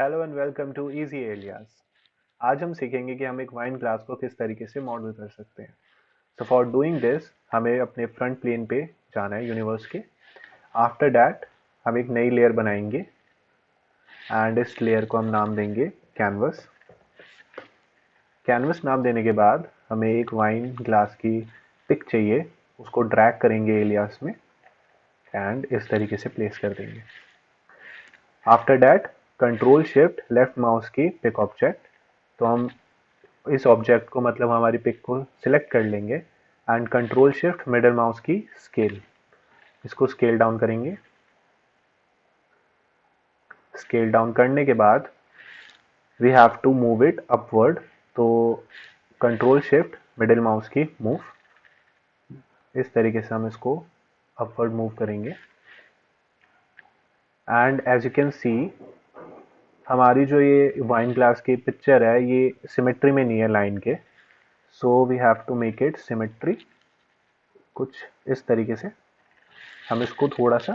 Hello and welcome to easy Alias. आज हम सीखेंगे कि हम एक वाइन ग्लास को किस तरीके से मॉडल कर सकते हैं। सो फॉर डूइंग दिस हमें अपने फ्रंट प्लेन पे जाना है यूनिवर्स के। आफ्टर दैट हम एक नई लेयर बनाएंगे एंड इस लेयर को हम नाम देंगे कैनवस। कैनवस नाम देने के बाद हमें एक वाइन ग्लास की पिक चाहिए, उसको ड्रैग करेंगे एलियास में एंड इस तरीके से प्लेस कर देंगे। After that control shift left mouse key pick object, तो हम इस ऑब्जेक्ट को मतलब हमारी पिक को सिलेक्ट कर लेंगे and control shift middle mouse key scale, इसको स्केल डाउन करेंगे। स्केल डाउन करने के बाद we have to move it upward, तो control shift middle mouse key move, इस तरीके से हम इसको अपवर्ड मूव करेंगे। And as you can see हमारी जो ये वाइन ग्लास की पिक्चर है ये सिमेट्री में नहीं है लाइन के, so we have to make it symmetry. कुछ इस तरीके से हम इसको थोड़ा सा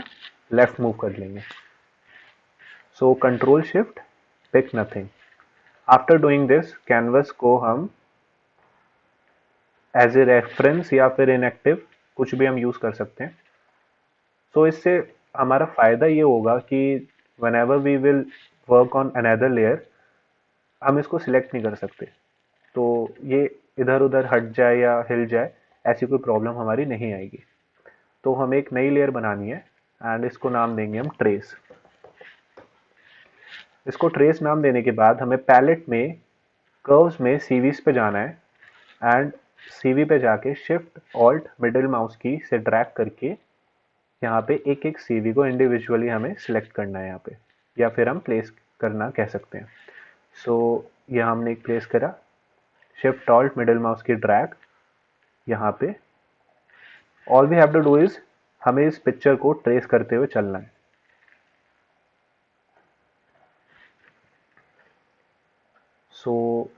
लेफ्ट मूव कर लेंगे। So control shift pick nothing. After doing this canvas को हम एज ए रेफरेंस या फिर इनएक्टिव कुछ भी हम यूज कर सकते हैं। सो इससे हमारा फायदा ये होगा कि whenever we will work on another layer हम इसको सिलेक्ट नहीं कर सकते, तो ये इधर उधर हट जाए या हिल जाए ऐसी कोई प्रॉब्लम हमारी नहीं आएगी। तो हमें एक नई लेयर बनानी है एंड इसको नाम देंगे हम ट्रेस। इसको ट्रेस नाम देने के बाद हमें पैलेट में कर्व्स में सीवीज पे जाना है एंड सीवी पे जाके शिफ्ट ऑल्ट मिडिल माउस की से ड्रैग करके यहाँ पे एक एक सीवी को इंडिविजुअली हमें सिलेक्ट करना है यहाँ पे, या फिर हम प्लेस करना कह सकते हैं। सो यहाँ हमने एक प्लेस करा, shift alt middle mouse key drag यहाँ पे। All we have to do is हमें इस पिक्चर को ट्रेस करते हुए चलना है। सो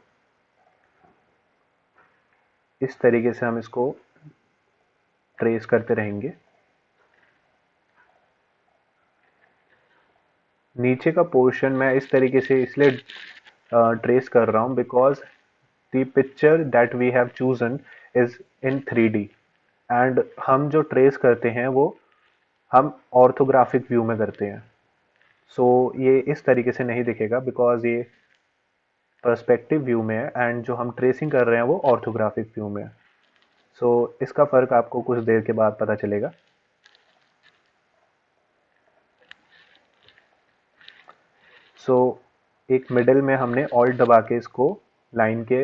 इस तरीके से हम इसको ट्रेस करते रहेंगे। नीचे का पोर्शन मैं इस तरीके से इसलिए ट्रेस कर रहा हूँ because the picture that we have chosen is in 3D and हम जो ट्रेस करते हैं वो हम ऑर्थोग्राफिक व्यू में करते हैं। सो ये इस तरीके से नहीं दिखेगा बिकॉज ये पर्सपेक्टिव व्यू में है एंड जो हम ट्रेसिंग कर रहे हैं वो ऑर्थोग्राफिक व्यू में है। सो इसका फ़र्क आपको कुछ देर के बाद पता चलेगा। सो एक मिडिल में हमने ऑल्ट दबा के इसको लाइन के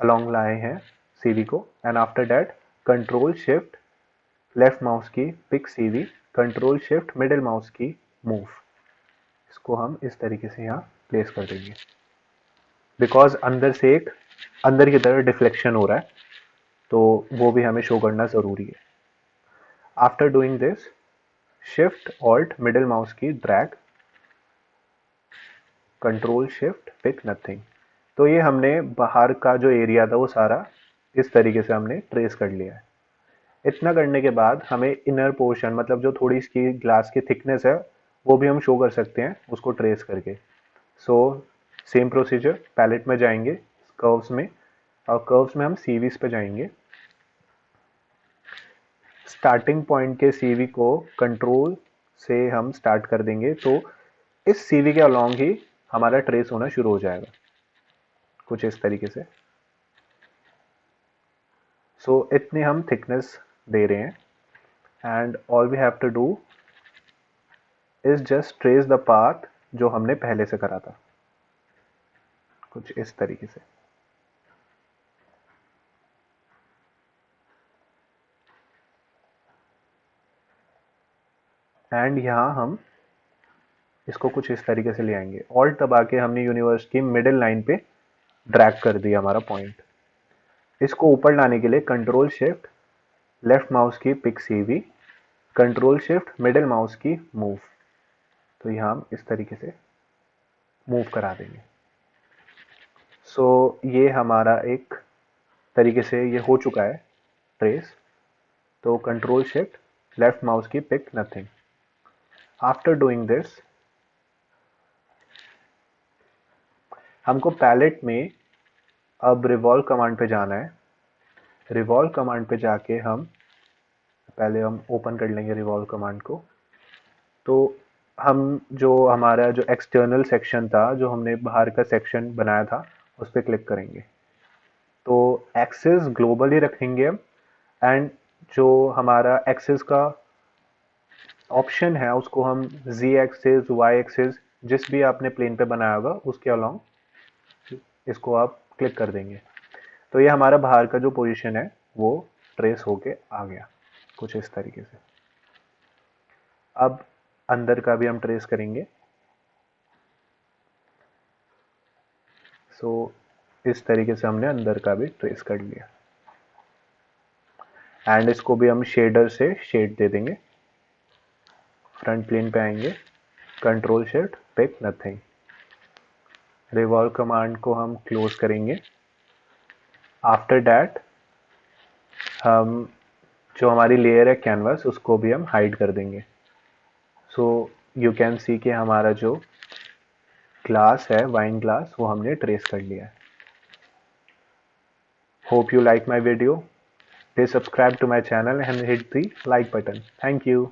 अलोंग लाए हैं सीवी को and after that control shift left mouse key pick CV, control shift middle mouse key move, इसको हम इस तरीके से यहाँ प्लेस कर देंगे बिकॉज अंदर से एक अंदर की तरफ डिफ्लेक्शन हो रहा है, तो वो भी हमें शो करना ज़रूरी है। After doing this shift alt middle mouse key drag, control shift pick nothing. तो ये हमने बाहर का जो एरिया था वो सारा इस तरीके से हमने ट्रेस कर लिया है। इतना करने के बाद हमें इनर पोर्शन मतलब जो थोड़ी इसकी ग्लास की थिकनेस है वो भी हम शो कर सकते हैं उसको ट्रेस करके। सो सेम प्रोसीजर, पैलेट में जाएंगे कर्व्स में और कर्व्स में हम सीवीज पे जाएंगे। स्टार्टिंग पॉइंट के सीवी को कंट्रोल से हम स्टार्ट कर देंगे, तो इस सीवी के अलोंग ही हमारा ट्रेस होना शुरू हो जाएगा कुछ इस तरीके से। सो इतनी हम थिकनेस दे रहे हैं and all we have to do is just trace the path जो हमने पहले से करा था कुछ इस तरीके से। एंड यहाँ हम इसको कुछ इस तरीके से ले आएंगे, ऑल्ट दबा के हमने यूनिवर्स की मिडिल लाइन पे ड्रैग कर दिया हमारा पॉइंट। इसको ऊपर लाने के लिए control shift left mouse key pick CV, control shift middle mouse key move, तो यहाँ हम इस तरीके से मूव करा देंगे। सो ये हमारा एक तरीके से ये हो चुका है ट्रेस। तो control shift left mouse key pick nothing. After doing this हमको पैलेट में अब रिवॉल्व कमांड पे जाना है। रिवॉल्व कमांड पे जाके हम पहले ओपन कर लेंगे रिवॉल्व कमांड को। तो हम जो हमारा जो एक्सटर्नल सेक्शन था, जो हमने बाहर का सेक्शन बनाया था, उस पर क्लिक करेंगे। तो एक्सिस ग्लोबल ही रखेंगे हम, एंड जो हमारा एक्सिस का ऑप्शन है उसको हम z एक्सिस, y एक्सिस, जिस भी आपने प्लेन पे बनाया होगा उसके अलोंग इसको आप क्लिक कर देंगे। तो ये हमारा बाहर का जो पोजीशन है वो ट्रेस होके आ गया कुछ इस तरीके से। अब अंदर का भी हम ट्रेस करेंगे। सो इस तरीके से हमने अंदर का भी ट्रेस कर लिया, एंड इसको भी हम शेडर से शेड दे देंगे। फ्रंट प्लेन पे आएंगे, control shift pick nothing. Revolve command को हम क्लोज करेंगे। आफ्टर दैट हम जो हमारी लेयर है कैनवास उसको भी हम हाइड कर देंगे। सो यू कैन सी कि हमारा जो ग्लास है, वाइन ग्लास, वो हमने ट्रेस कर लिया है। Hope you like my video. Please subscribe to my channel and hit the like button. Thank you.